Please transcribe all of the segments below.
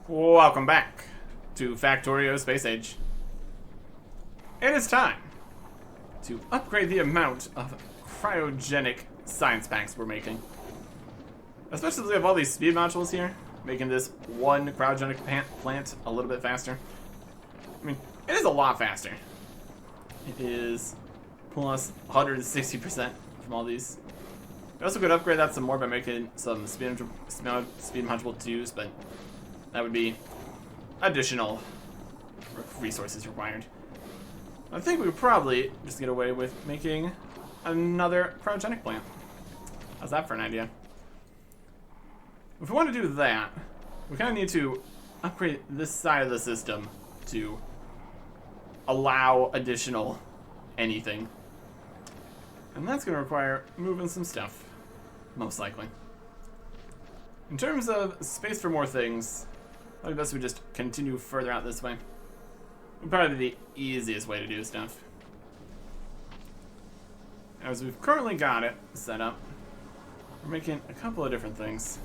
Welcome back to Factorio Space Age. It is time to upgrade the amount of cryogenic science packs we're making. Especially since we have all these speed modules here, making this one cryogenic plant a little bit faster. I mean, it is a lot faster. It is plus 160% from all these. We also could upgrade that some more by making some speed module 2s, but that would be additional resources required. I think we would probably just get away with making another cryogenic plant. How's that for an idea? If we want to do that, we kind of need to upgrade this side of the system to allow additional anything. And that's going to require moving some stuff, most likely. In terms of space for more things, I think best we just continue further out this way. Would probably be the easiest way to do stuff. As we've currently got it set up, we're making a couple of different things.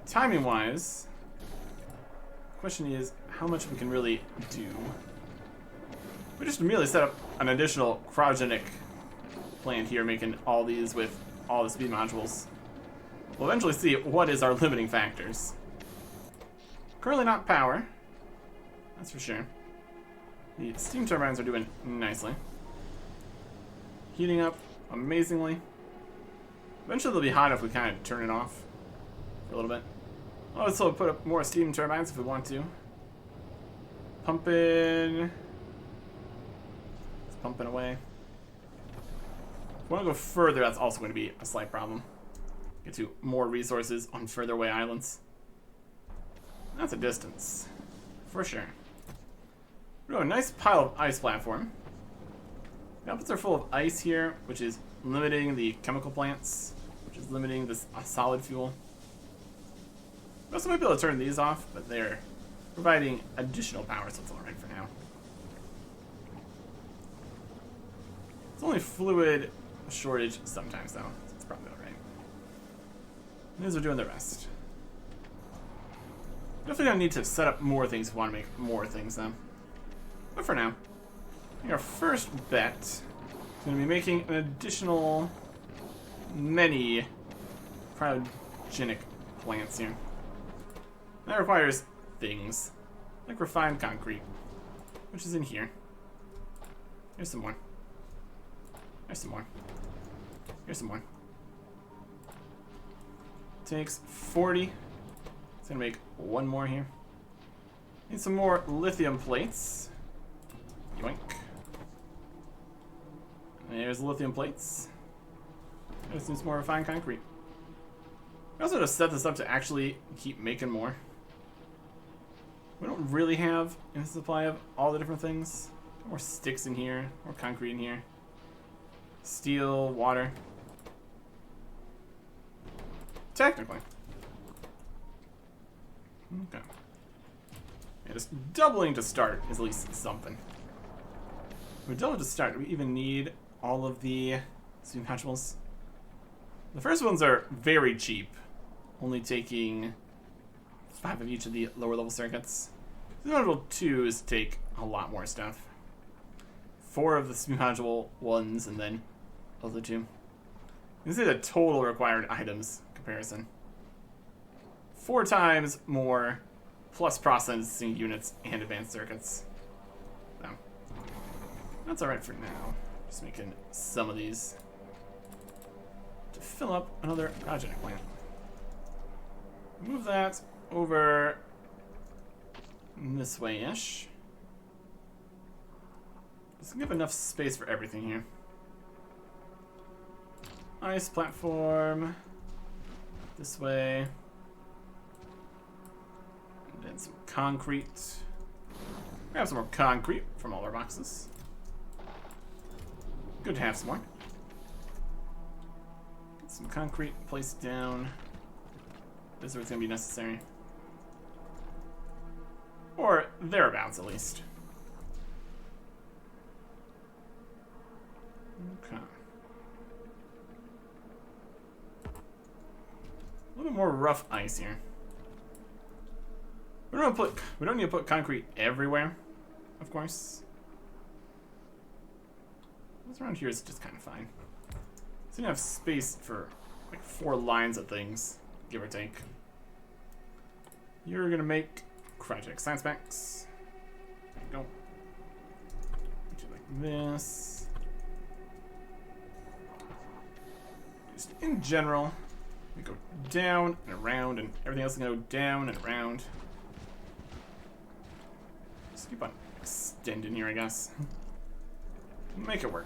Timing-wise, the question is how much we can really do. We just immediately set up an additional cryogenic plant here, making all these with all the speed modules. We'll eventually see what is our limiting factors. Currently not power, that's for sure. The steam turbines are doing nicely. Heating up amazingly. Eventually they'll be hot if we kind of turn it off for a little bit. I'll also put up more steam turbines if we want to. Pumping. It's pumping away. If we want to go further, that's also going to be a slight problem. Get to more resources on further away islands. That's a distance, for sure. We have a nice pile of ice platform. The outputs are full of ice here, which is limiting the chemical plants, which is limiting this solid fuel. We also might be able to turn these off, but they're providing additional power, so it's alright for now. It's only fluid shortage sometimes, though, so it's probably alright. These are doing the rest. Definitely gonna need to set up more things if we want to make more things, though. But for now, I think our first bet is going to be making an additional many cryogenic plants here. That requires things like refined concrete, which is in here. Here's some more. Here's some more. Here's some more. Takes 40. It's gonna make one more here. Need some more lithium plates. Yoink. There's the lithium plates. There's some more refined concrete. We also just set this up to actually keep making more. We don't really have a supply of all the different things. More sticks in here, more concrete in here. Steel, water. Technically. Okay. Yeah, just doubling to start is at least something. We're doubling to start. Do we even need all of the steam modules? The first ones are very cheap, only taking 5 of each of the lower level circuits. The module 2s take a lot more stuff. 4 of the steam module 1s, and then of the 2. You can see the total required items comparison. 4 times more, plus processing units and advanced circuits. So, that's alright for now. Just making some of these to fill up another cryogenic plant. Move that over this way-ish. Let's give enough space for everything here. Ice platform. This way. And then some concrete. Grab some more concrete from all our boxes. Good to have some more. Get some concrete placed down. This is where it's going to be necessary. Or thereabouts, at least. Okay. A little bit more rough ice here. we don't need to put concrete everywhere, of course. What's around here is just kind of fine. So you have space for like 4 lines of things, give or take. You're gonna make cryogenic science banks. There you go. Do like this. Just in general, we go down and around, and everything else is gonna go down and around. Just keep on extending here, I guess. Make it work.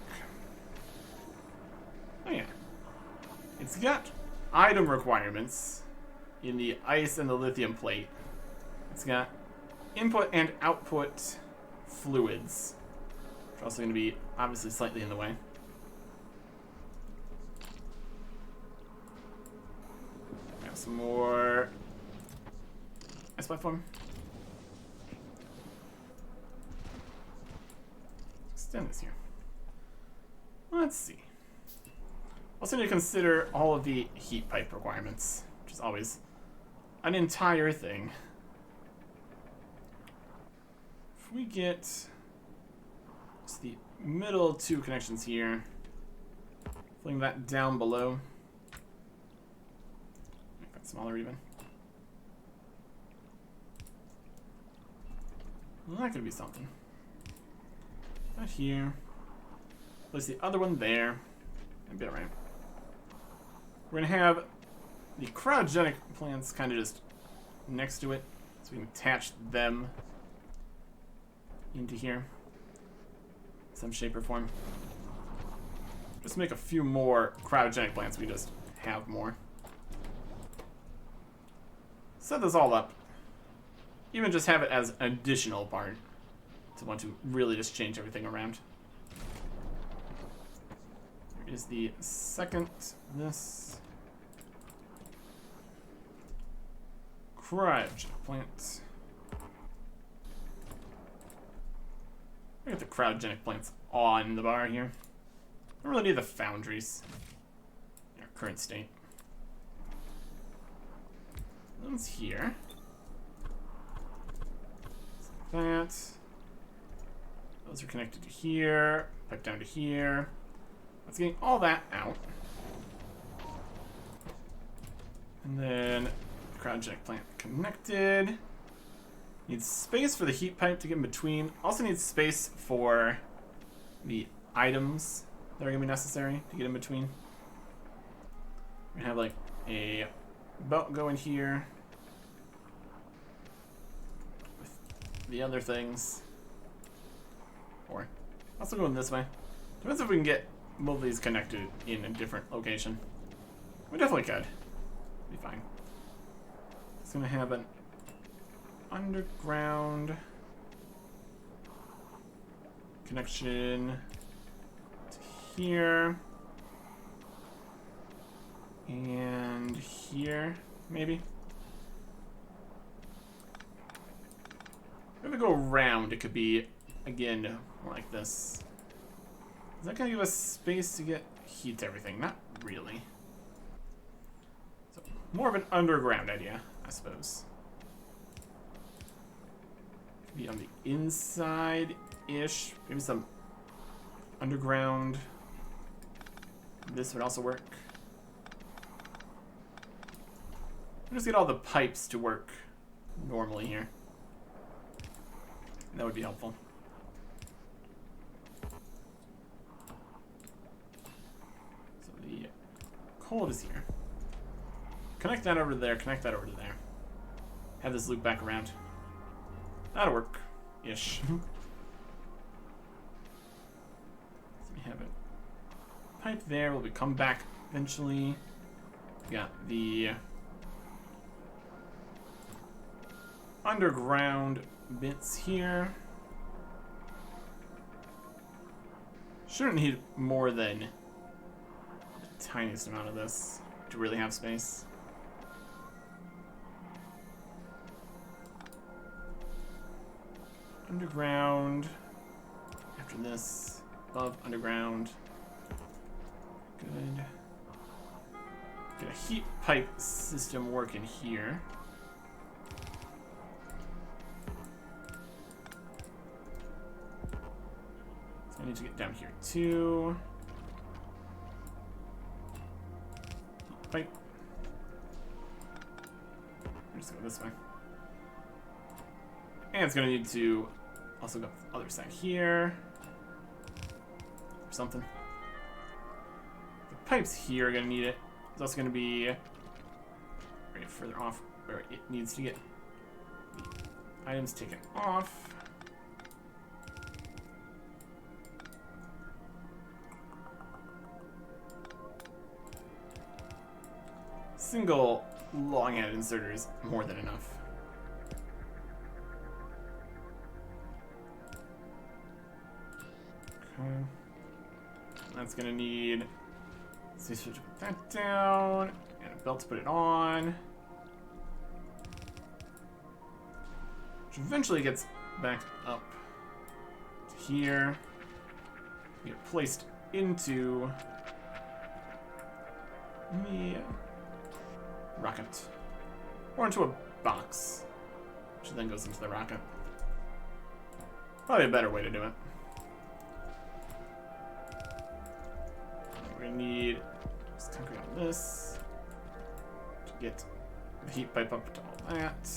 Oh yeah. It's got item requirements in the ice and the lithium plate. It's got input and output fluids, which are also going to be obviously slightly in the way. We have some more ice platform. Extend this here. Let's see. Also need to consider all of the heat pipe requirements, which is always an entire thing. If we get just the middle 2 connections here, fling that down below, make that smaller even. Well, that could be something. That here. Place the other one there. That'd be alright. We're gonna have the cryogenic plants kind of just next to it, so we can attach them into here, some shape or form. Just make a few more cryogenic plants. We just have more. Set this all up. Even just have it as an additional part to want to really just change everything around. Here is the second. This. Cryogenic plants. I got the cryogenic plants on the bar here. Don't really need the foundries in our current state. Those here. Like that. Those are connected to here. Pipe down to here. Let's get all that out. And then cryogenic plant connected. Needs space for the heat pipe to get in between. Also needs space for the items that are going to be necessary to get in between. We're going to have like a belt go in here with the other things. Or also going this way. Depends if we can get both of these connected in a different location. We definitely could. Be fine. It's going to have an underground connection to here and here, maybe. If we go around, it could be, again, more like this. Is that going to give us space to get heat to everything? Not really. So, more of an underground idea, I suppose. Be on the inside-ish. Maybe some underground. This would also work. We'll just get all the pipes to work normally here. That would be helpful. So the cold is here. Connect that over to there, connect that over to there. Have this loop back around. That'll work. Ish. So we have a pipe there. Will we come back eventually? We got the underground bits here. Shouldn't need more than the tiniest amount of this to really have space. Underground. After this, above underground. Good. Get a heat pipe system working here. I need to get down here too. Pipe. Just go this way. And it's gonna need to also go the other side here. Or something. The pipes here are gonna need it. It's also gonna be right further off where it needs to get the items taken off. Single long-handed inserter is more than enough. Okay. That's gonna need a switch to put that down, and a belt to put it on. Which eventually gets back up to here. Get placed into the rocket. Or into a box, which then goes into the rocket. Probably a better way to do it. We're gonna need just concrete on this to get the heat pipe up to all that.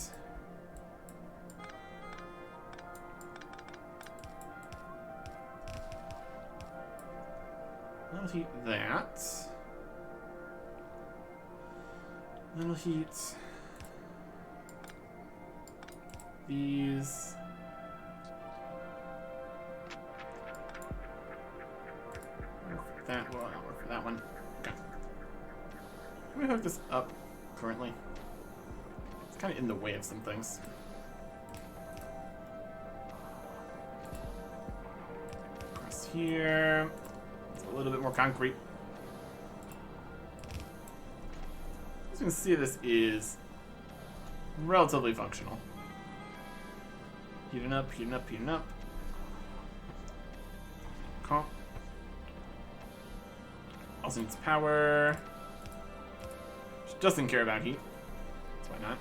That'll heat that. That'll heat these. Work for that. Well, I'll work for that one. Okay. Can we hook this up currently? It's kind of in the way of some things. Across here. It's a little bit more concrete. As you can see, this is relatively functional. Heating up, heating up, heating up. Okay. Also needs power. She doesn't care about heat. So why not?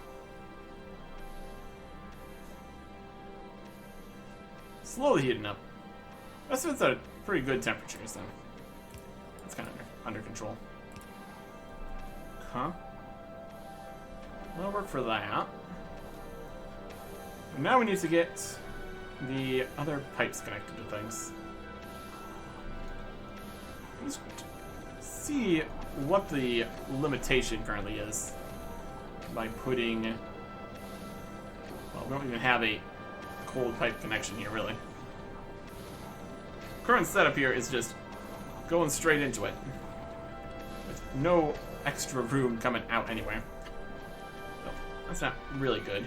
Slowly heating up. Most of it's at a pretty good temperature, so it's kind of under control. Huh? That'll work for that. And now we need to get the other pipes connected to things. Let's see what the limitation currently is by putting... Well, we don't even have a cold pipe connection here, really. Current setup here is just going straight into it, with no extra room coming out anywhere. So that's not really good.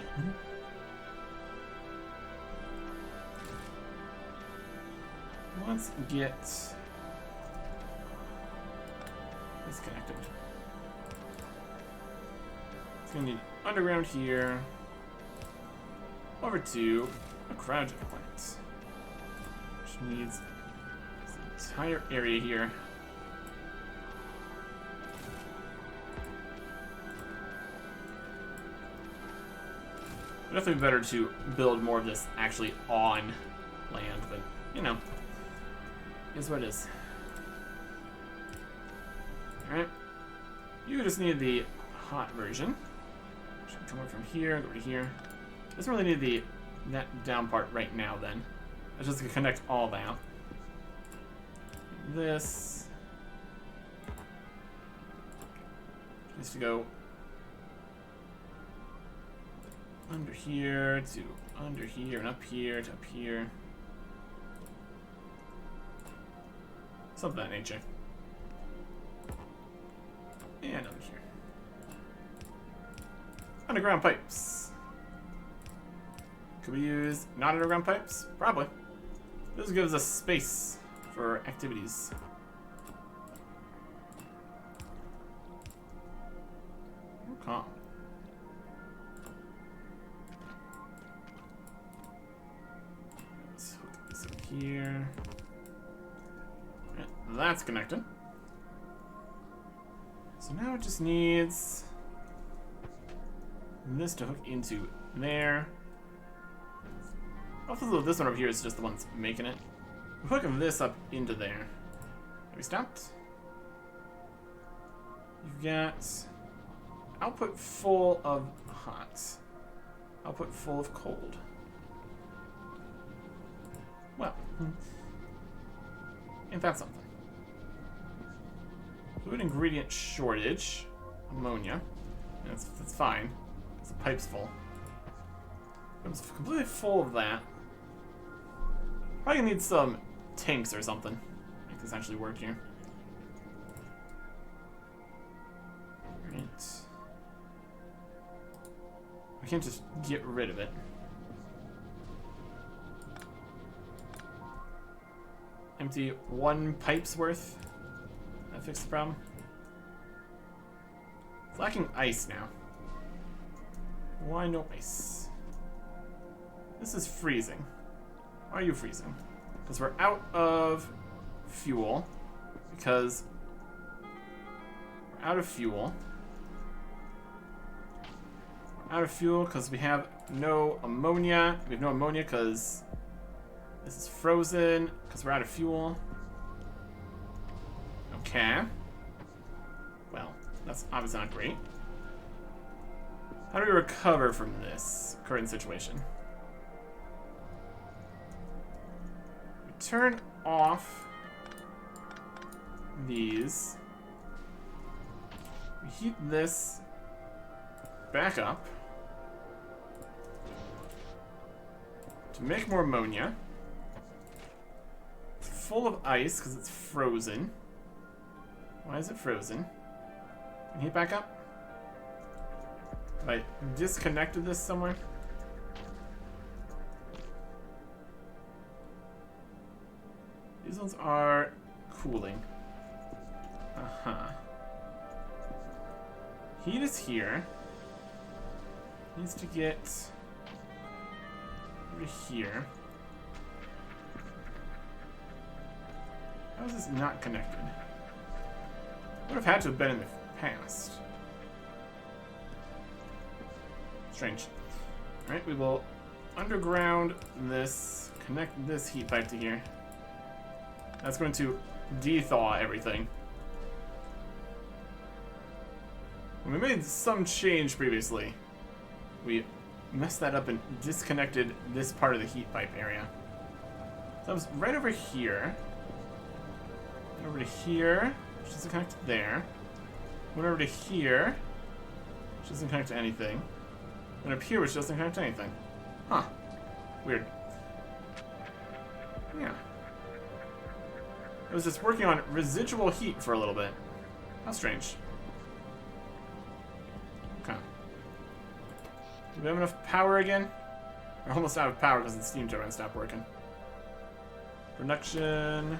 Let's get this connected. It's gonna need underground here, over to a cryogenic plant, which needs this entire area here. Definitely better to build more of this actually on land, but you know, is what it is. Alright. You just need the hot version. Should come up from here, go to here. Doesn't really need the net down part right now then. I'm just gonna connect all that. This needs to go under here to under here and up here to up here. Something of that nature. And over here. Underground pipes. Could we use not underground pipes? Probably. This gives us space for activities. Okay. Let's hook this up here. Right, that's connected. So now it just needs this to hook into there. Also, this one over here is just the one that's making it. Hook this up into there. Have we stopped? You've got output full of hot. Output full of cold. Well, ain't that something? Fluid ingredient shortage. Ammonia. That's fine. The pipe's full. It's completely full of that. Probably gonna need some tanks or something. Make this actually work here. Right. I can't just get rid of it. Empty 1 pipe's worth. That fixed the problem. It's lacking ice now. Why no ice? This is freezing. Why are you freezing? Because we're out of fuel. Because we're out of fuel. We're out of fuel because we have no ammonia. We have no ammonia because this is frozen. Because we're out of fuel. Okay. Well, that's obviously not great. How do we recover from this current situation? We turn off these. We heat this back up to make more ammonia. It's full of ice because it's frozen. Why is it frozen? Can you heat back up? Have I disconnected this somewhere? These ones are cooling. Uh-huh. Heat is here. Needs to get over here. How is this not connected? Would have had to have been in the past. Strange. Alright, we will underground this, connect this heat pipe to here. That's going to de-thaw everything. When we made some change previously, we messed that up and disconnected this part of the heat pipe area. So that was right over here. Went over to here, which doesn't connect to there. Went over to here, which doesn't connect to anything. Went up here, which doesn't connect to anything. Huh. Weird. Yeah. It was just working on residual heat for a little bit. How strange. Okay. Do we have enough power again? We're almost out of power because the steam turbine stopped working. Production.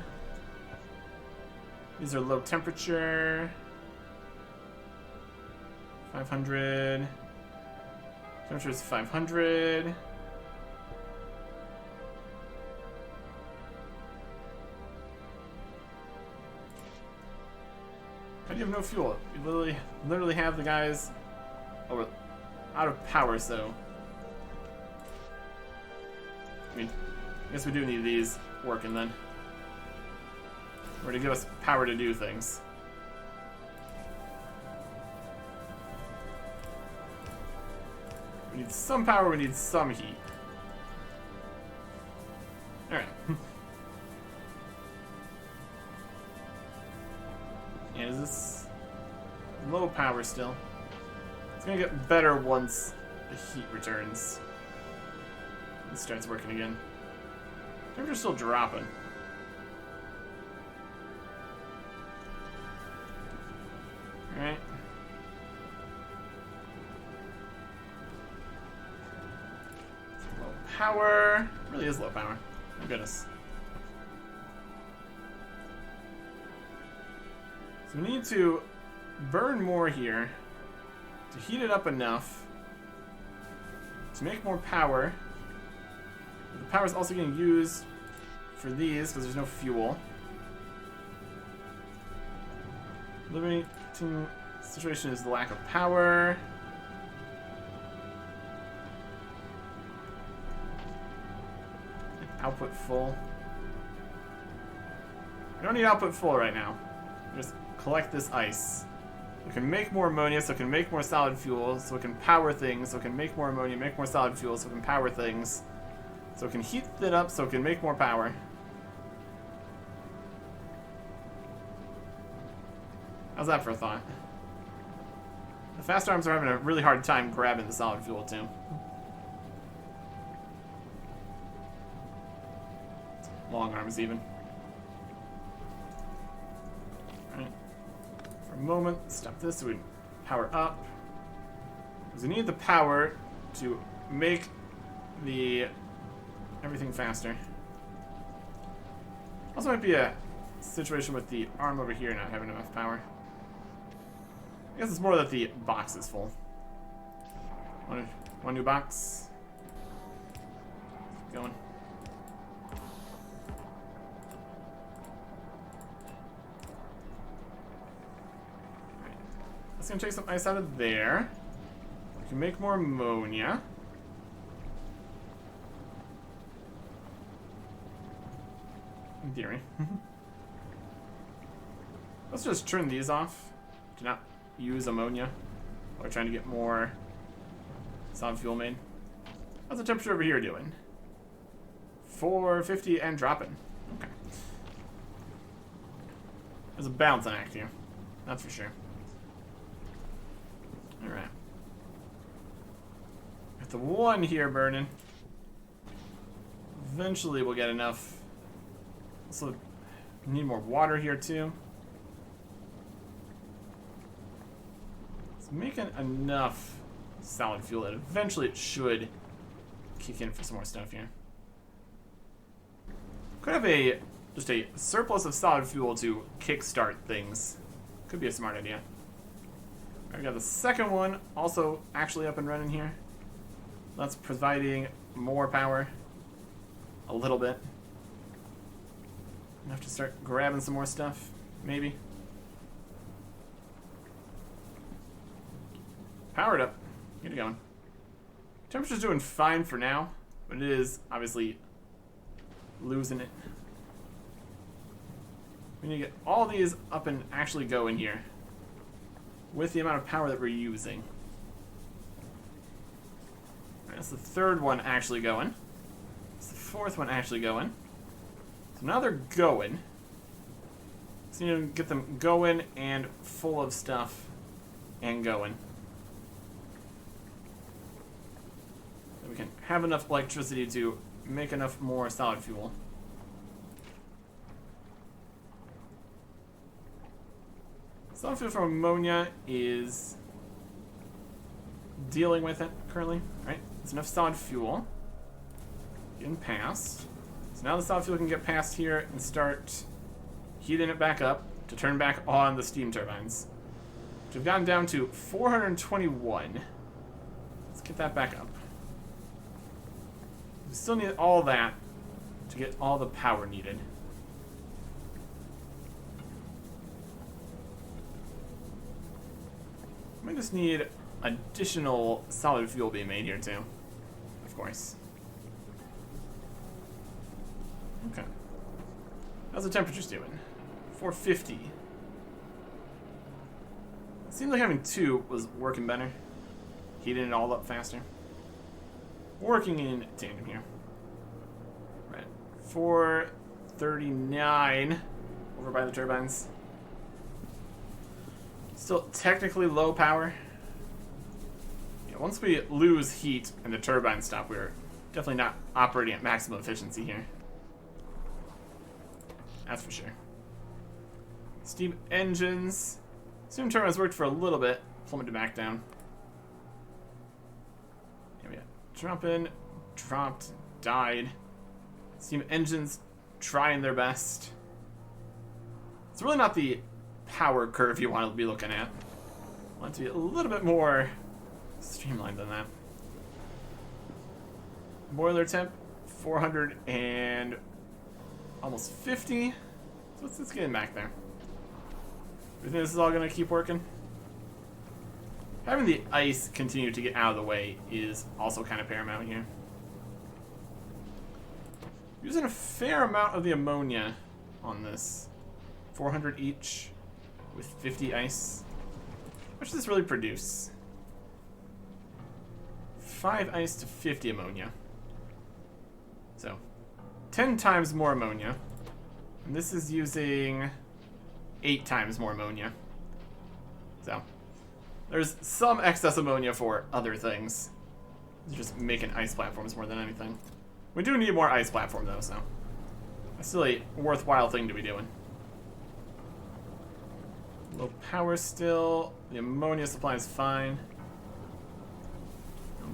These are low temperature. 500. Temperature is 500. How do you have no fuel? You literally have the guys out of power, so. I mean, I guess we do need these working then. Or to give us power to do things. We need some power, we need some heat. Alright. And is this low power still? It's gonna get better once the heat returns. It starts working again. Temperature's still dropping. Alright. Low power. Really is low power. Oh goodness. So we need to burn more here to heat it up enough to make more power. The power is also getting used for these because there's no fuel. Limiting situation is the lack of power. Output full. We don't need output full right now. Just collect this ice. We can make more ammonia, so we can make more solid fuel, so we can power things, so we can make more ammonia, make more solid fuel, so we can power things. So we can heat it up, so we can make more power. How's that for a thought? The fast arms are having a really hard time grabbing the solid fuel, too. Long arms, even. Alright. For a moment, stop this so we can power up. Because we need the power to make the everything faster. Also might be a situation with the arm over here not having enough power. I guess it's more that the box is full. One new box. Keep going. Alright. That's gonna take some ice out of there. We can make more ammonia. In theory. Let's just turn these off to not use ammonia while we're trying to get more solid fuel made. How's the temperature over here doing? 450 and dropping. Okay. There's a balancing act here. That's for sure. Alright. Got the one here burning. Eventually we'll get enough. Also, need more water here too. It's making enough solid fuel that eventually it should kick in for some more stuff here. Could have just a surplus of solid fuel to kickstart things. Could be a smart idea. Alright, we got the second one also actually up and running here. That's providing more power. A little bit. Have to start grabbing some more stuff, maybe. Power it up. Get it going. Temperature's doing fine for now, but it is obviously losing it. We need to get all these up and actually go in here with the amount of power that we're using. Alright, that's the third one actually going. That's the fourth one actually going. So now they're going. So you need to get them going and full of stuff and going. So we can have enough electricity to make enough more solid fuel. Solid fuel from ammonia is dealing with it currently. Right? It's enough solid fuel. Getting past. So now the solid fuel can get past here and start heating it back up to turn back on the steam turbines. So we've gotten down to 421. Let's get that back up. We still need all that to get all the power needed. We might just need additional solid fuel being made here too, of course. Okay. How's the temperatures doing? 450. It seemed like having two was working better. Heating it all up faster. Working in tandem here. Right. 439 over by the turbines. Still technically low power. Yeah, once we lose heat and the turbines stop, we're definitely not operating at maximum efficiency here. That's for sure. Steam engines. Steam turbines worked for a little bit. Plummeted back down. Yeah, we got dropping, dropped, died. Steam engines trying their best. It's really not the power curve you want to be looking at. I want it to be a little bit more streamlined than that. Boiler temp, 400 and almost 50. So it's getting back there. You think this is all going to keep working? Having the ice continue to get out of the way is also kind of paramount here. Using a fair amount of the ammonia on this. 400 each with 50 ice. What should this really produce? 5 ice to 50 ammonia. So, 10 times more ammonia. And this is using 8 times more ammonia. So, there's some excess ammonia for other things. Just making ice platforms more than anything. We do need more ice platform though, so that's still a worthwhile thing to be doing. Low power still. The ammonia supply is fine.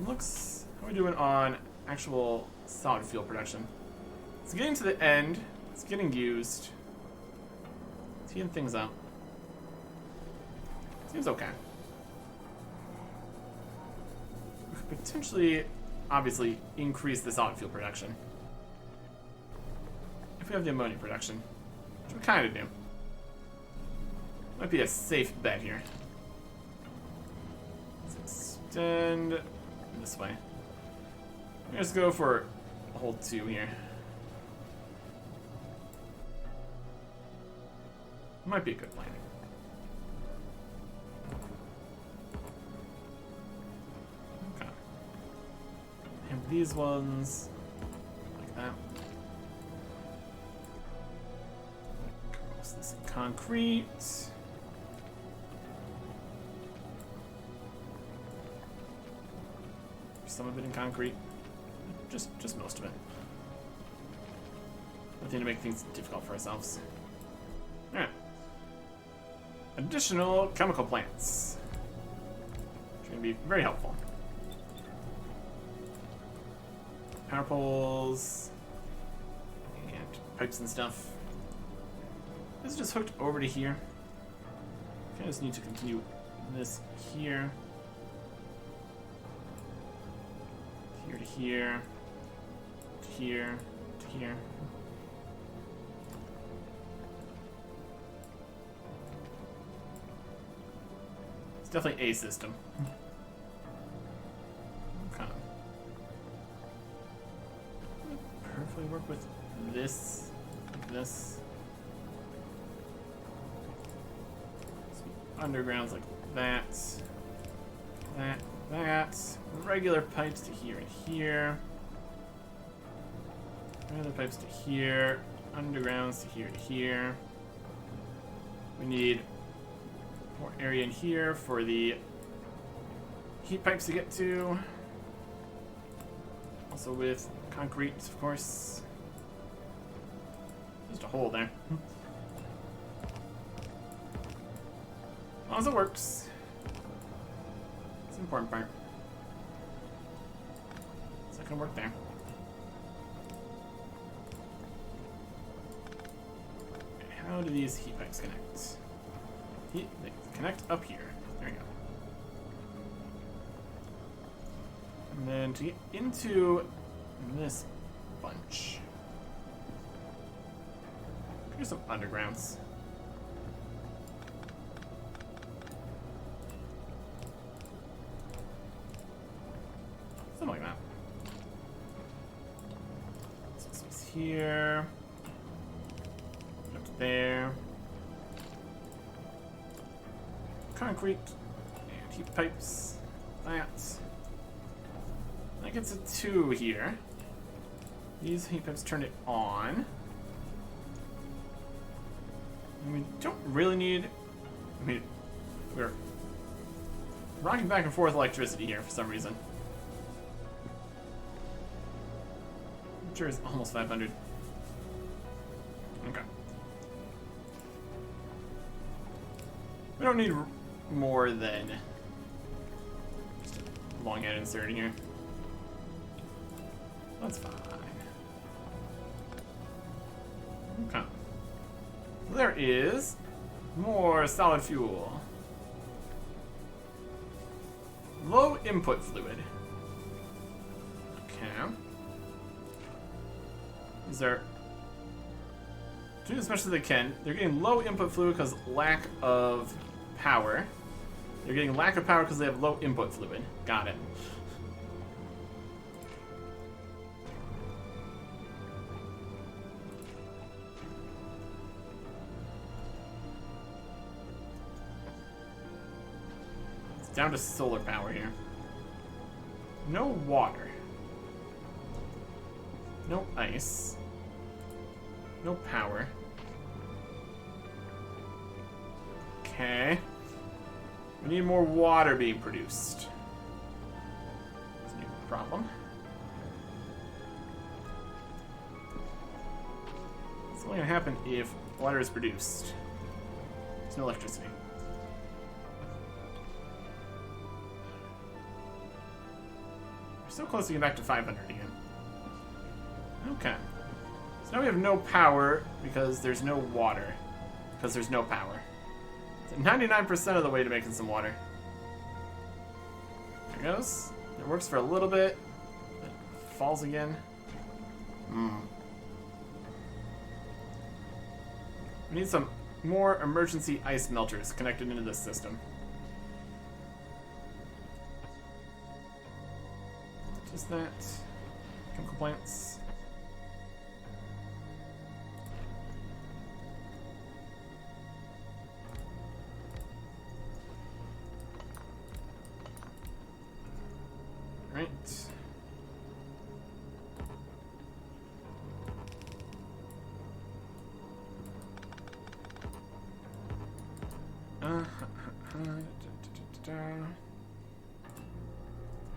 Looks, how are we doing on actual solid fuel production? It's getting to the end. It's getting used. Teeing things up. Seems okay. We could potentially, obviously, increase the solid fuel production. If we have the ammonia production, which we kind of do. Might be a safe bet here. Let's extend this way. Let's go for a whole 2 here. Might be a good plan. Okay. And these ones like that. Most of this in concrete. Some of it in concrete. Just most of it. Nothing to make things difficult for ourselves. Alright. Additional chemical plants. Which are going to be very helpful. Power poles. And pipes and stuff. This is just hooked over to here. I just need to continue this here. Here to here. To here. To here. It's definitely a system. Okay. Perfectly work with this. Like this. Undergrounds like that. That. Regular pipes to here and here. Regular pipes to here. Undergrounds to here to here. We need more area in here for the heat pipes to get to. Also with concrete, of course. Just a hole there. As long as it works. It's the important part. It's not gonna work there. Okay, how do these heat pipes connect? They connect up here. There you go. And then to get into this bunch, here's some undergrounds. Something like that. Some space here. Up to there. Concrete and heat pipes. That gets a 2 here. These heat pipes turn it on. And we don't really need. I mean, we're rocking back and forth electricity here for some reason. I'm sure it's almost 500. Okay. We don't need more than just a long head insert in here. That's fine. Okay. There is more solid fuel. Low input fluid. Okay. These are doing as much as they can. They're getting low input fluid because lack of power. They're getting lack of power because they have low input fluid. Got it. Down to solar power here. No water. No ice. No power. Okay. We need more water being produced. That's a new problem. It's only gonna happen if water is produced. There's no electricity. We're so close to getting back to 500 again. Okay. So now we have no power because there's no water. Because there's no power. So 99% of the way to making some water. There it goes. It works for a little bit. Then it falls again. We need some more emergency ice melters connected into this system. Just that. Chemical plants. Right.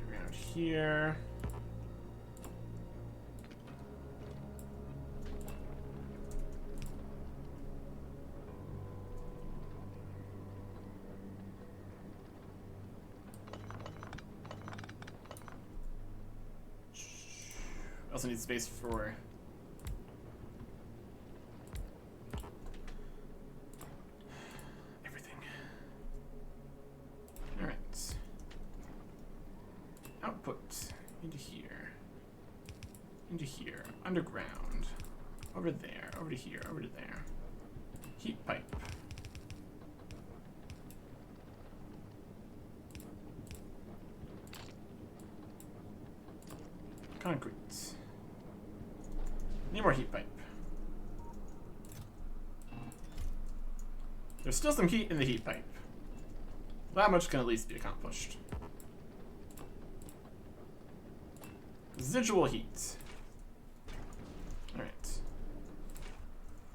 Around here. Also need space for everything. Alright. Output into here. Into here. Underground. Over there. Over to here. Over to there. Heat pipe. Concrete. Need more heat pipe. There's still some heat in the heat pipe. That much can at least be accomplished. Residual heat. Alright.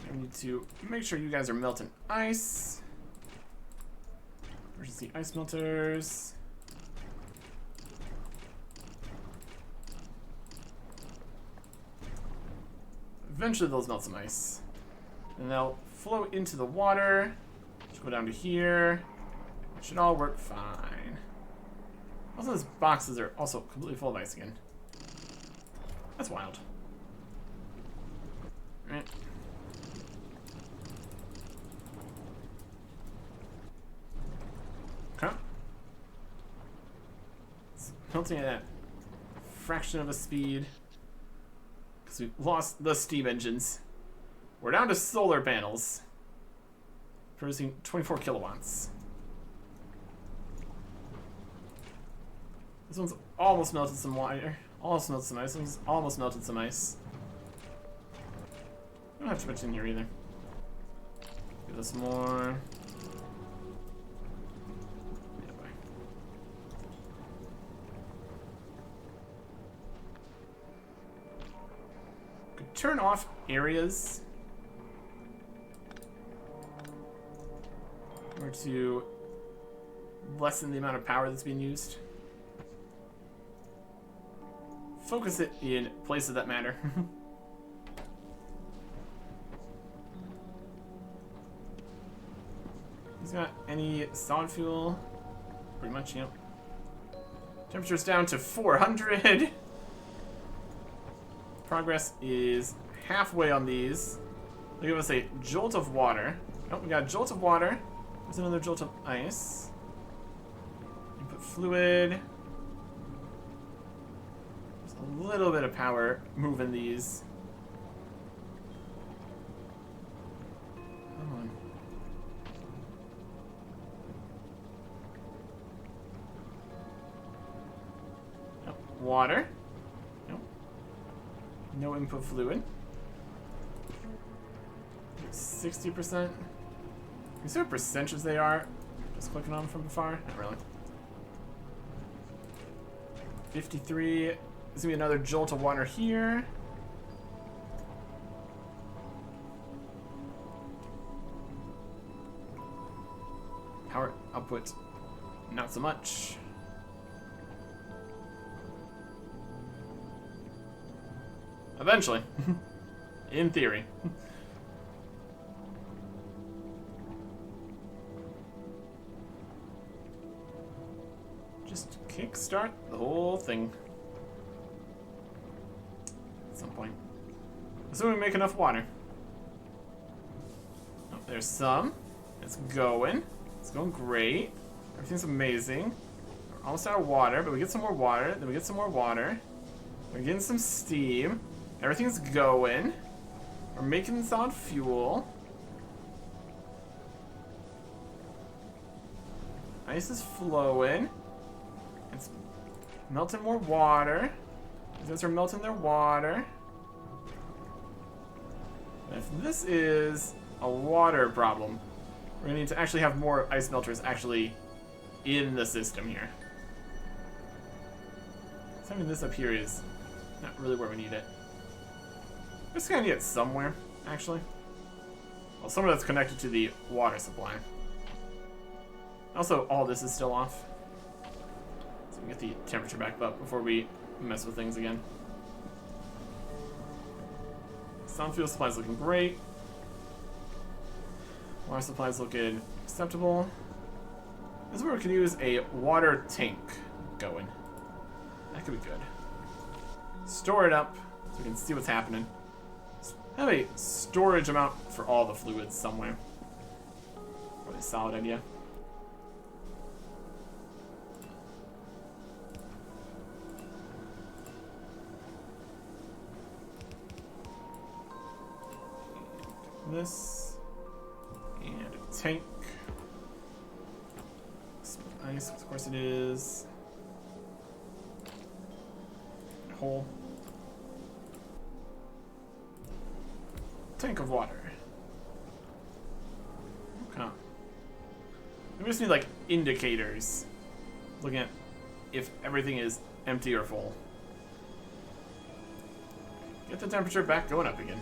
I need to make sure you guys are melting ice. Emergency ice melters. Eventually they'll melt some ice. And they'll flow into the water. Should go down to here. It should all work fine. Also, those boxes are also completely full of ice again. That's wild. Alright. Okay. It's melting at that fraction of a speed. Because we lost the steam engines. We're down to solar panels. Producing 24 kilowatts. This one's almost melted some water. Almost melted some ice. This one's almost melted some ice. We don't have too much in here either. Give us more. Yeah, bye. Could turn off areas. Or to lessen the amount of power that's being used. Focus it in places that matter. He's got any solid fuel? Pretty much, yep. Temperature's down to 400. Progress is halfway on these. They give us a jolt of water. Oh, we got a jolt of water. There's another jolt of ice. Input fluid. There's a little bit of power moving these. Come on. Nope. Water. Nope. No input fluid. 60%. You see what percentages they are? Just clicking on them from afar? Not really. 53. There's gonna be another jolt of water here. Power output, not so much. Eventually. In theory. Just kickstart the whole thing. At some point. Assuming we make enough water. Oh, there's some. It's going. It's going great. Everything's amazing. We're almost out of water, but we get some more water. Then we get some more water. We're getting some steam. Everything's going. We're making solid fuel. Ice is flowing. It's melting more water. These guys are melting their water. And if this is a water problem, we're gonna need to actually have more ice melters actually in the system here. So having this up here is not really where we need it. We're just gonna need it somewhere, actually. Well, somewhere that's connected to the water supply. Also, all this is still off. So we can get the temperature back up before we mess with things again. Sound fuel supply is looking great. Water supply is looking acceptable. This is where we can use a water tank going. That could be good. Store it up so we can see what's happening. Have a storage amount for all the fluids somewhere. Really solid idea. This and a tank. Ice, of course it is. Hole. Tank of water. Okay. We just need like indicators. Looking at if everything is empty or full. Get the temperature back going up again.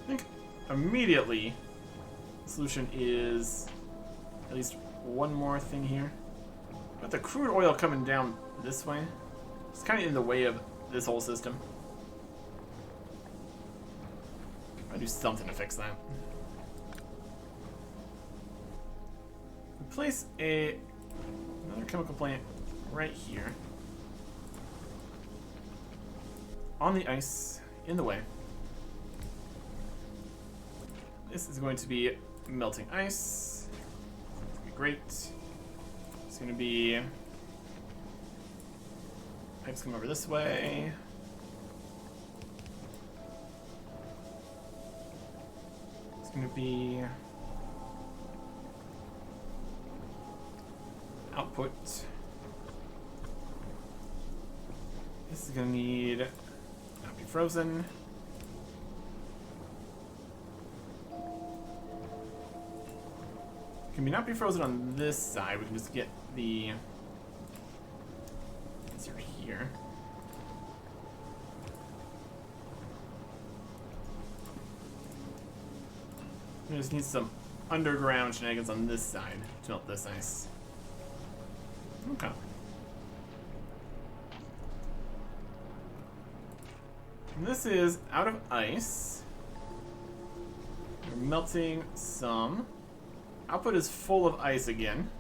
I think immediately the solution is at least one more thing here. But the crude oil coming down this way, it's kind of in the way of this whole system. I'll do something to fix that. We place another chemical plant right here. On the ice, in the way. This is going to be melting ice. It's going to be great. It's going to be pipes come over this way. It's going to be output. This is going to need not be frozen. Can we not be frozen on this side? We can just get the answer here. We just need some underground shenanigans on this side to melt this ice. Okay. And this is out of ice. We're melting some. Output is full of ice again.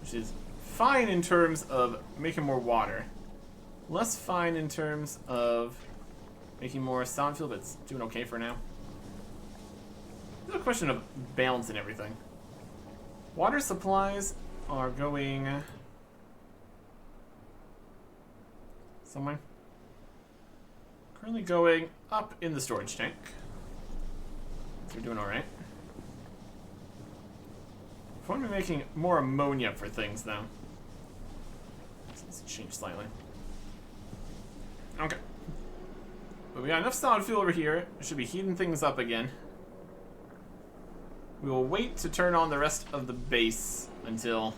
Which is fine in terms of making more water. Less fine in terms of making more sound fuel, but it's doing okay for now. It's a question of balancing everything. Water supplies are going somewhere. Currently going up in the storage tank. So we're doing alright. I want to be making more ammonia for things though. Let's change slightly. Okay. But we got enough solid fuel over here. It should be heating things up again. We will wait to turn on the rest of the base until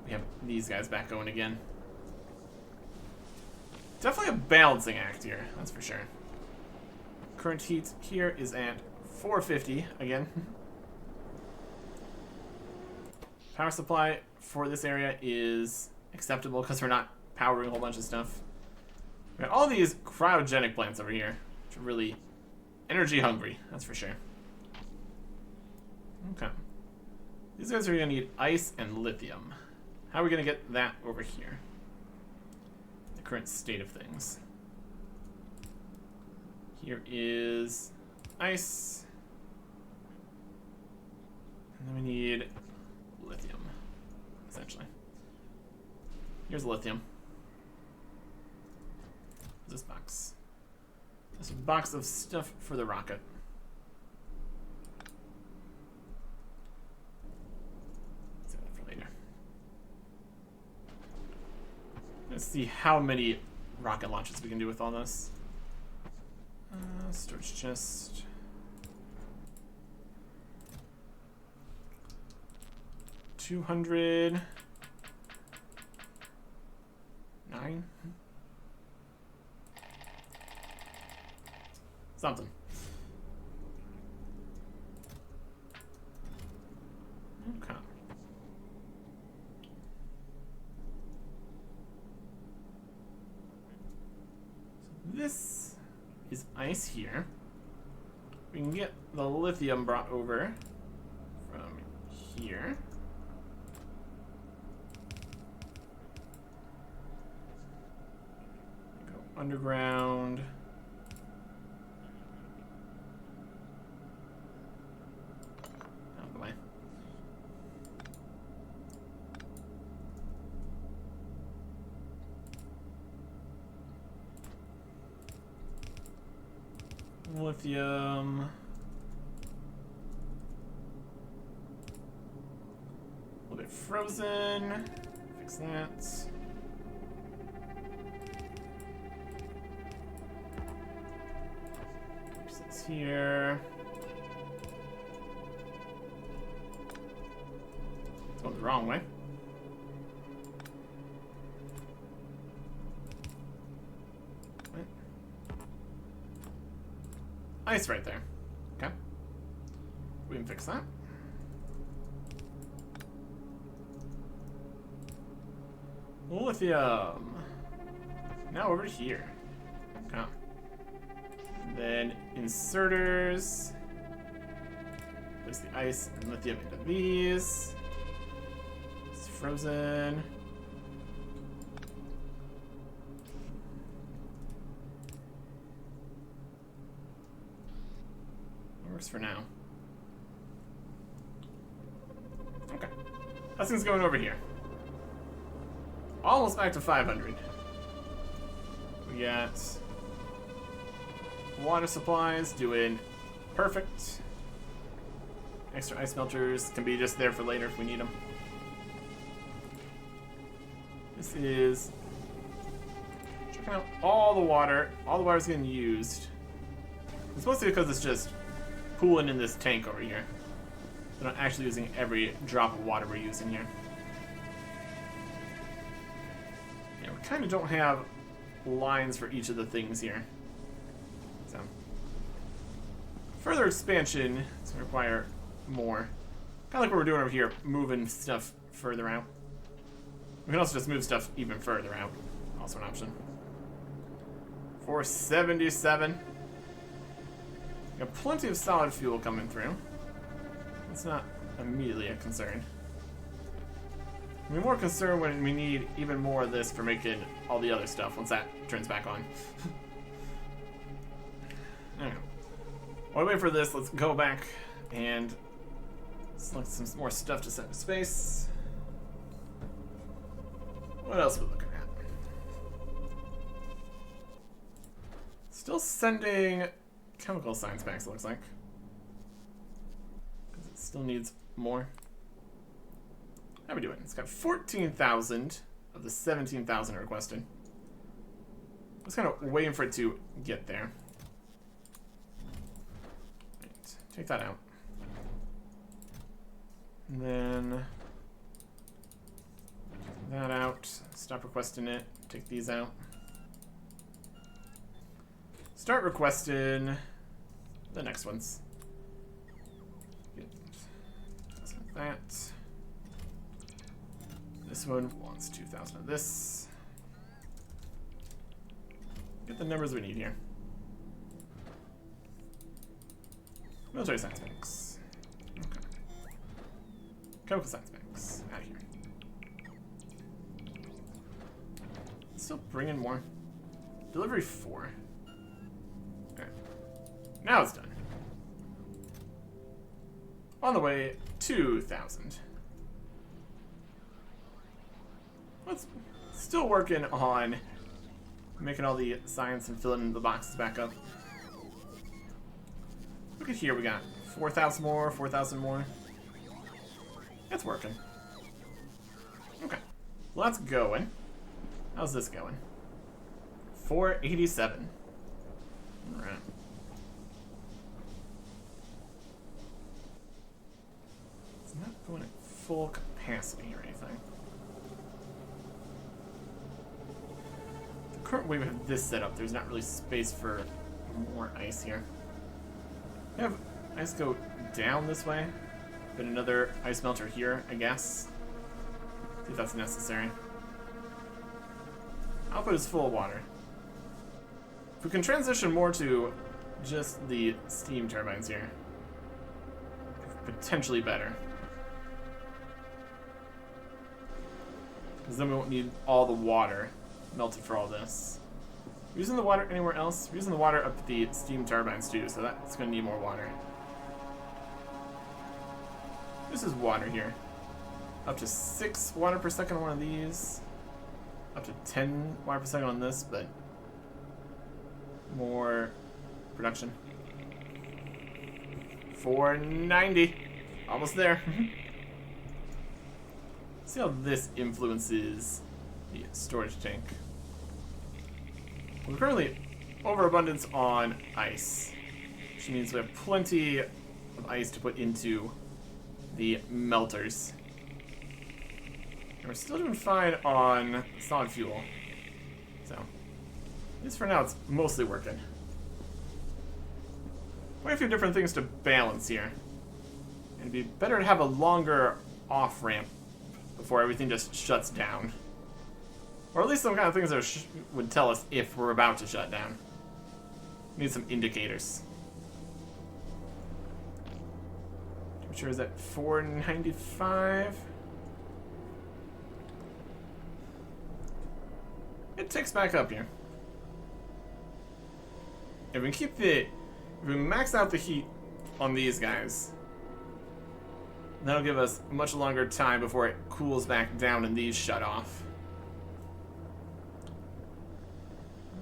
we have these guys back going again. Definitely a balancing act here, that's for sure. Current heat here is at 450 again. Power supply for this area is acceptable because we're not powering a whole bunch of stuff. We got all these cryogenic plants over here, which are really energy hungry, that's for sure. Okay. These guys are gonna need ice and lithium. How are we gonna get that over here? The current state of things. Here is ice. And then we need lithium, essentially. Here's lithium. This box. This box of stuff for the rocket. Save that for later. Let's see how many rocket launches we can do with all this. Storage chest. $209. Something. Okay. So this is ice here. We can get the lithium brought over from here. Go underground. Out of the way. Lithium. A little bit frozen. Fix that. Keep this here. It's going the wrong way. Ice right there. Okay. We can fix that. Lithium. Now over here. Okay. And then inserters. Place the ice and lithium into these. It's frozen. For now. Okay. That thing's going over here. Almost back to 500. We got water supplies doing perfect. Extra ice melters can be just there for later if we need them. This is checking out all the water. All the water's getting used. It's mostly because it's just pooling in this tank over here. We're not actually using every drop of water we're using here. Yeah, we kind of don't have lines for each of the things here. So, further expansion is going to require more. Kind of like what we're doing over here, moving stuff further out. We can also just move stuff even further out. Also an option. 477. We got plenty of solid fuel coming through. It's not immediately a concern. We're more concerned when we need even more of this for making all the other stuff once that turns back on. Okay. While we wait for this, let's go back and select some more stuff to send to space. What else are we looking at? Still sending chemical science packs, it looks like. Because it still needs more. How are we doing? It's got 14,000 of the 17,000 requested. Just kind of waiting for it to get there. Right. Take that out. And then that out. Stop requesting it. Take these out. Start requesting the next ones. Get that. This one wants 2,000 of this. Get the numbers we need here. Military science banks. Okay. Chemical science banks. Out of here. Still bring in more. Delivery 4. Okay. Now it's done. On the way, 2,000. Let's still working on making all the science and filling the boxes back up. Look at here, we got 4,000 more, 4,000 more. It's working. Okay. Well, that's going. How's this going? 487. Alright. It's not going at full capacity or anything. The current way we have this set up, there's not really space for more ice here. We have ice go down this way, but another ice melter here, I guess. See if that's necessary. Output is full of water. If we can transition more to just the steam turbines here, potentially better. Because then we won't need all the water melted for all this. We're using the water anywhere else? We're using the water up at the steam turbines too, so that's going to need more water. This is water here. Up to 6 water per second on one of these. Up to 10 water per second on this, but more production. 490. Almost there. See how this influences the storage tank. We're currently overabundance on ice, which means we have plenty of ice to put into the melters. And we're still doing fine on solid fuel. So, at least for now, it's mostly working. Quite a few different things to balance here. It'd be better to have a longer off-ramp before everything just shuts down. Or at least some kind of things that would tell us if we're about to shut down. Need some indicators. Temperature is at 495. It ticks back up here. If we keep if we max out the heat on these guys, that'll give us much longer time before it cools back down and these shut off.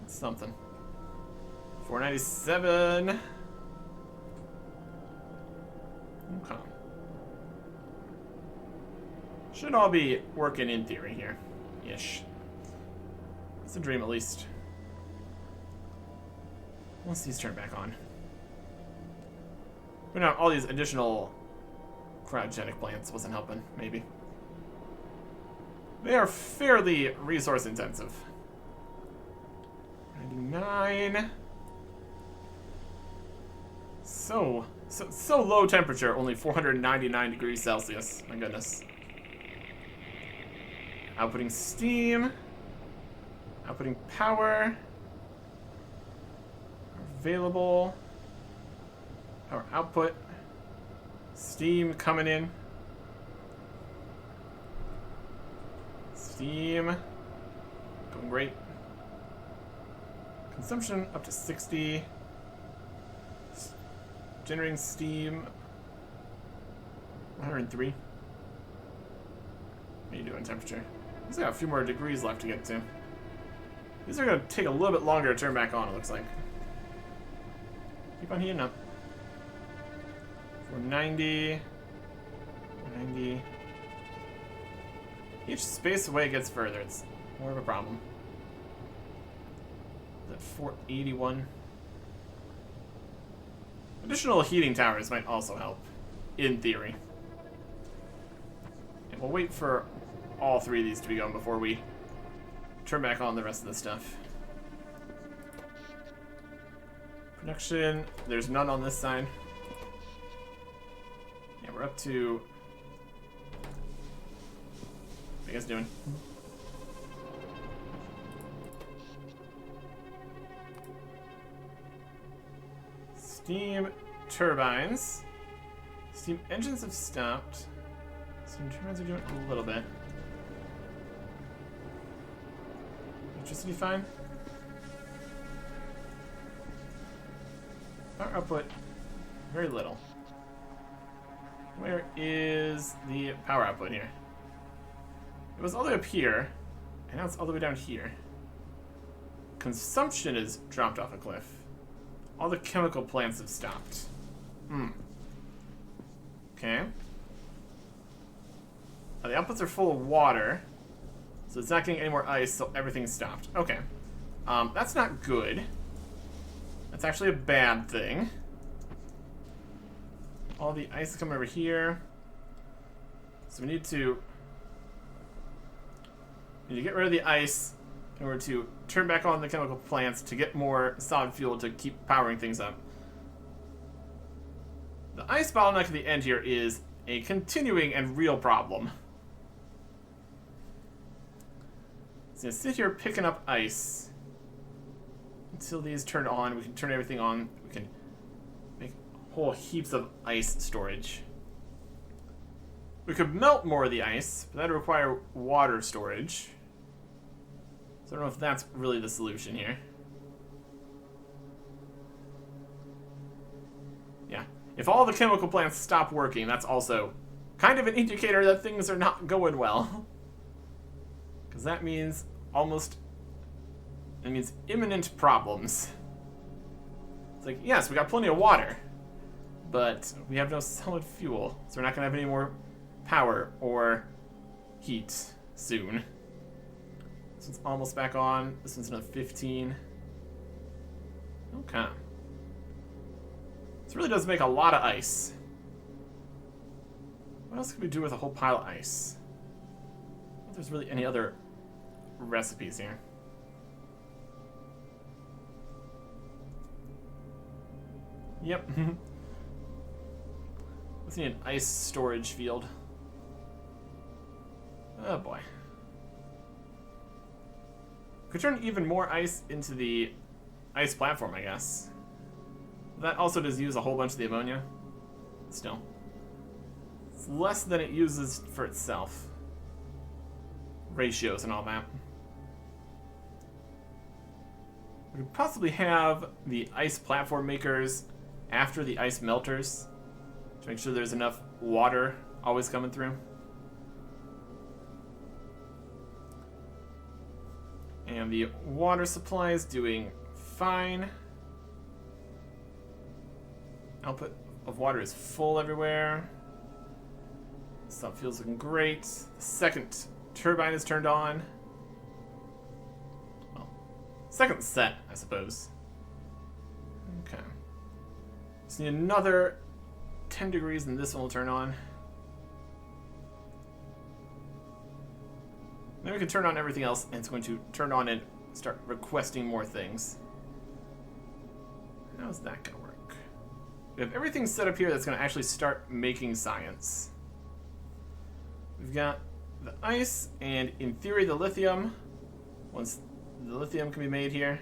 That's something. 497. Okay. Should all be working in theory here. Ish. It's a dream at least. Once these turn back on. But now all these additional cryogenic plants wasn't helping, maybe. They are fairly resource intensive. 99. So low temperature, only 499 degrees Celsius. My goodness. Outputting steam. Outputting power. Available. Power output. Steam coming in. Steam. Going great. Consumption up to 60. Generating steam. 103. What are you doing, temperature? There's got a few more degrees left to get to. These are going to take a little bit longer to turn back on, it looks like. Keep on heating up. 490. 490. Each space away gets further. It's more of a problem. At 481. Additional heating towers might also help, in theory. We'll wait for all three of these to be going before we turn back on the rest of the stuff. Production, there's none on this side. Yeah, we're up to... What are you guys doing? Steam turbines. Steam engines have stopped. Steam turbines are doing a little bit. Electricity fine? Power output, very little. Where is the power output here? It was all the way up here, and now it's all the way down here. Consumption is dropped off a cliff. All the chemical plants have stopped. Okay. The outputs are full of water, so it's not getting any more ice, so everything's stopped. Okay. That's not good. That's actually a bad thing. All the ice is coming over here. So we need to get rid of the ice in order to turn back on the chemical plants to get more solid fuel to keep powering things up. The ice bottleneck at the end here is a continuing and real problem. So sit here picking up ice until these turn on. We can turn everything on. We can make whole heaps of ice storage. We could melt more of the ice, but that'd require water storage. So I don't know if that's really the solution here. Yeah. If all the chemical plants stop working, that's also kind of an indicator that things are not going well. Because that means imminent problems. It's like, yes, we got plenty of water, but we have no solid fuel, so we're not going to have any more power or heat soon. This one's almost back on. This one's another 15. Okay. This really does make a lot of ice. What else can we do with a whole pile of ice? I don't think there's really any other recipes here. Yep. Let's need an ice storage field. Oh boy. Could turn even more ice into the ice platform, I guess. That also does use a whole bunch of the ammonia. Still. It's less than it uses for itself. Ratios and all that. We could possibly have the ice platform makers after the ice melters to make sure there's enough water always coming through. And the water supply is doing fine. Output of water is full everywhere. Stuff feels looking great. The second turbine is turned on. Well, second set, I suppose. Okay. Just need another 10 degrees and this one will turn on. Then we can turn on everything else and it's going to turn on and start requesting more things. How's that going to work? We have everything set up here that's going to actually start making science. We've got the ice and, in theory, the lithium. Once the lithium can be made here.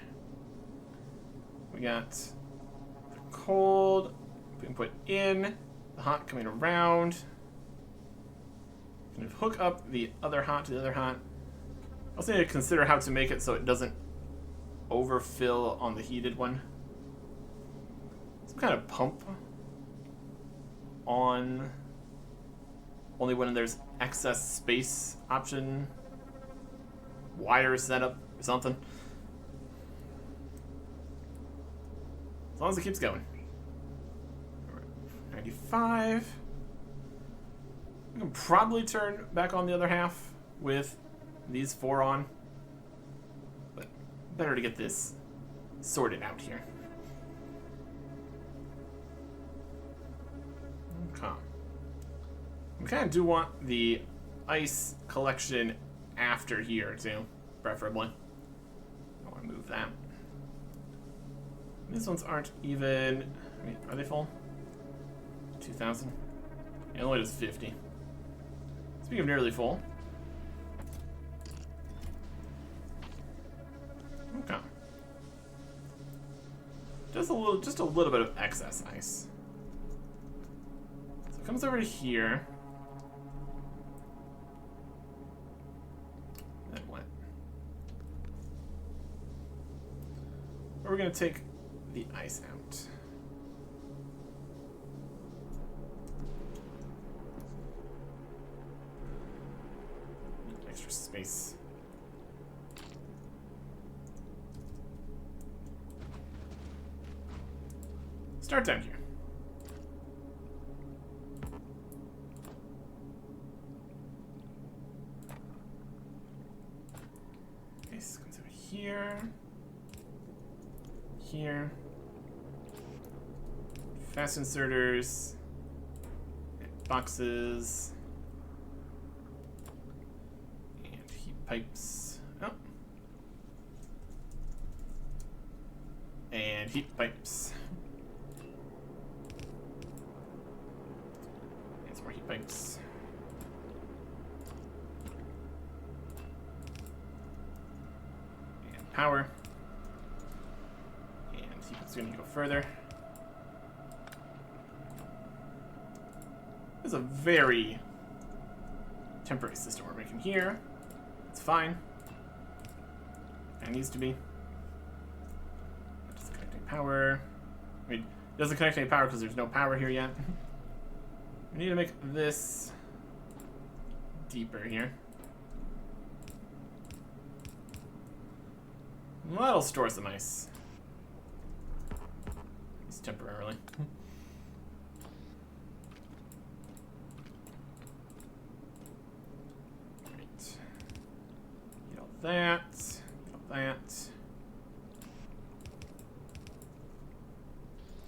We got the cold. We can put in. The hot coming around. Can hook up the other hot to the other hot. Also need to consider how to make it so it doesn't overfill on the heated one. Some kind of pump on only when there's excess space option. Wire setup or something. As long as it keeps going. 95. We can probably turn back on the other half with these 4 on. But better to get this sorted out here. Okay. We kind of do want the ice collection after here, too, preferably. I want to move that. These ones aren't even... I mean, are they full? 2,000? It only does 50. Speaking of nearly full. Okay. Just a little bit of excess ice. So it comes over to here. Then what? We're gonna take the ice out. Extra space. Start down here. Okay, so it comes over here. Here. Fast inserters. Boxes. And heat pipes. Oh. And heat pipes. And some more heat pipes. And power. And heat pipes are going to go further. This is a very temporary system we're making here. It's fine. It needs to be. Just connecting power. I mean, it doesn't connect any power because there's no power here yet. We need to make this deeper here. Well, that'll store some ice. At least temporarily. That, that.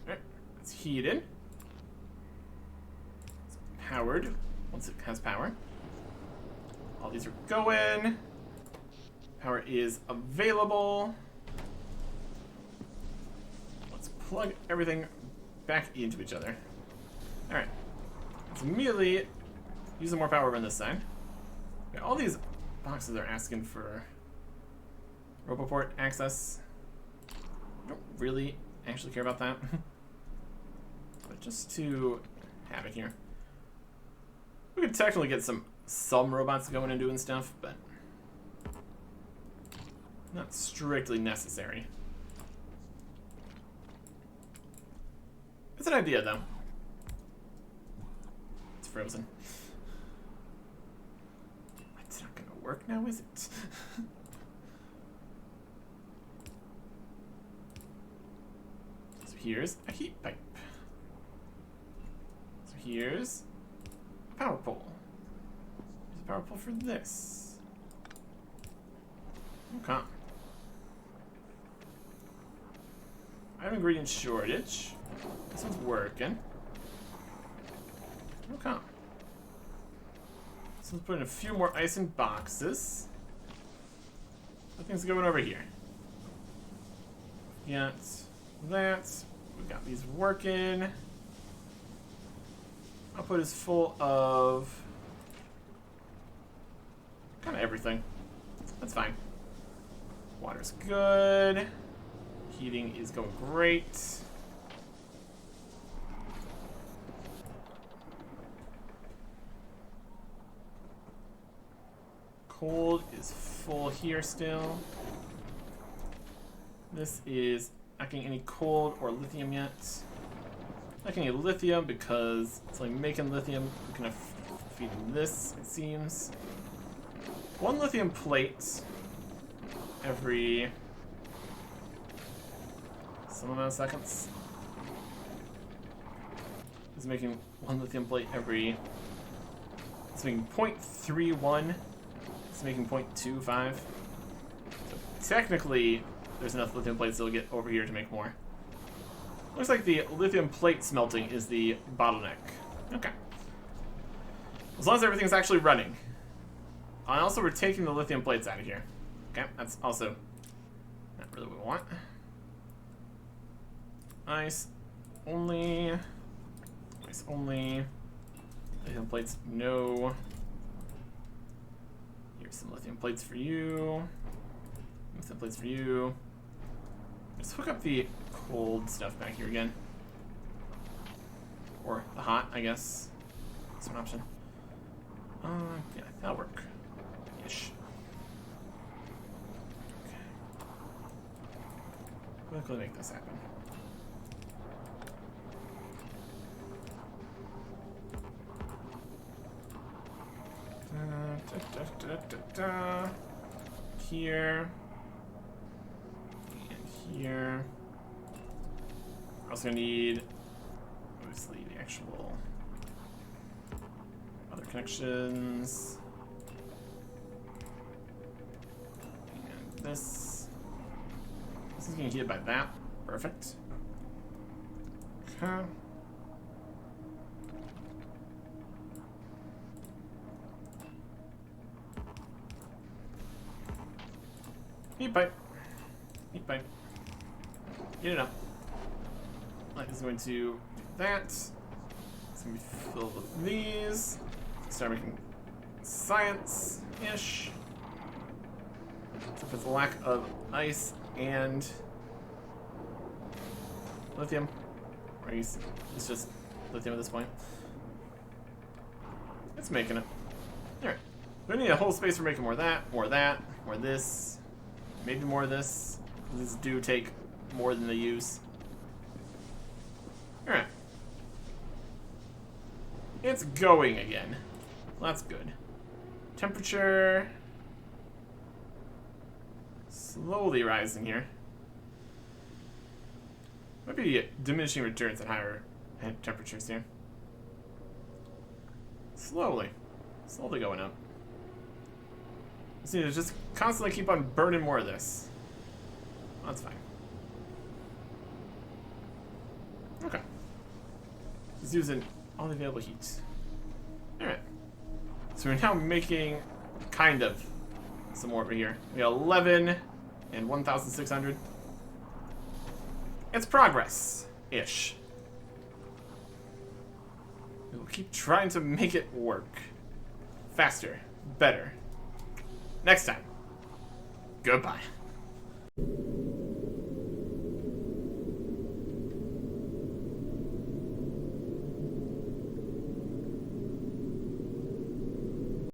Alright, it's heated. It's powered once it has power. All these are going. Power is available. Let's plug everything back into each other. Alright, let's immediately use some more power on this side. Okay, all these boxes are asking for RoboPort access. I don't really actually care about that. But just to have it here. We could technically get some robots going and doing stuff, but not strictly necessary. It's an idea, though. It's frozen. It's not gonna work now, is it? So here's a heat pipe. So here's a power pole. There's a power pole for this. Okay. I have ingredient shortage. This one's working. Okay. So let's put in a few more ice in boxes. Nothing's going over here. Got that. We've got these working. Output is full of kind of everything. That's fine. Water's good. Heating is going great. Cold is full here still. This is not getting any cold or lithium yet. Not getting any lithium because it's only making lithium. We can feed this, it seems. One lithium plate every some amount of seconds. It's making one lithium plate every. It's making 0.31. It's making 0.25. So technically, there's enough lithium plates that'll get over here to make more. Looks like the lithium plate smelting is the bottleneck. Okay. As long as everything's actually running, And also, we're taking the lithium plates out of here. Okay, that's also not really what we want. Ice only. Ice only. Lithium plates, no. Here's some lithium plates for you. Lithium plates for you. Let's hook up the cold stuff back here again. Or the hot, I guess. That's an option. Yeah, that'll work. Ish. Okay. Quickly make this happen. Here. And here. We're also gonna need, obviously, the actual other connections. And this. This is getting heated by that. Perfect. Okay. Heat pipe. Heat pipe. Get it up. Light is going to do that. It's going to be filled with these. Start making science-ish. Except for the lack of ice and lithium. Or it's just lithium at this point. It's making it. Alright. We need a whole space for making more of that, more of this. Maybe more of this. These do take more than they use. Alright. It's going again. Well, that's good. Temperature. Slowly rising here. Might be diminishing returns at higher temperatures here. Slowly. Slowly going up. Just need to just constantly keep on burning more of this. Well, that's fine. Okay. Just using all the available heat. Alright. So we're now making kind of some more over here. We got 11 and 1,600. It's progress-ish. We'll keep trying to make it work. Faster. Better. Next time. Goodbye.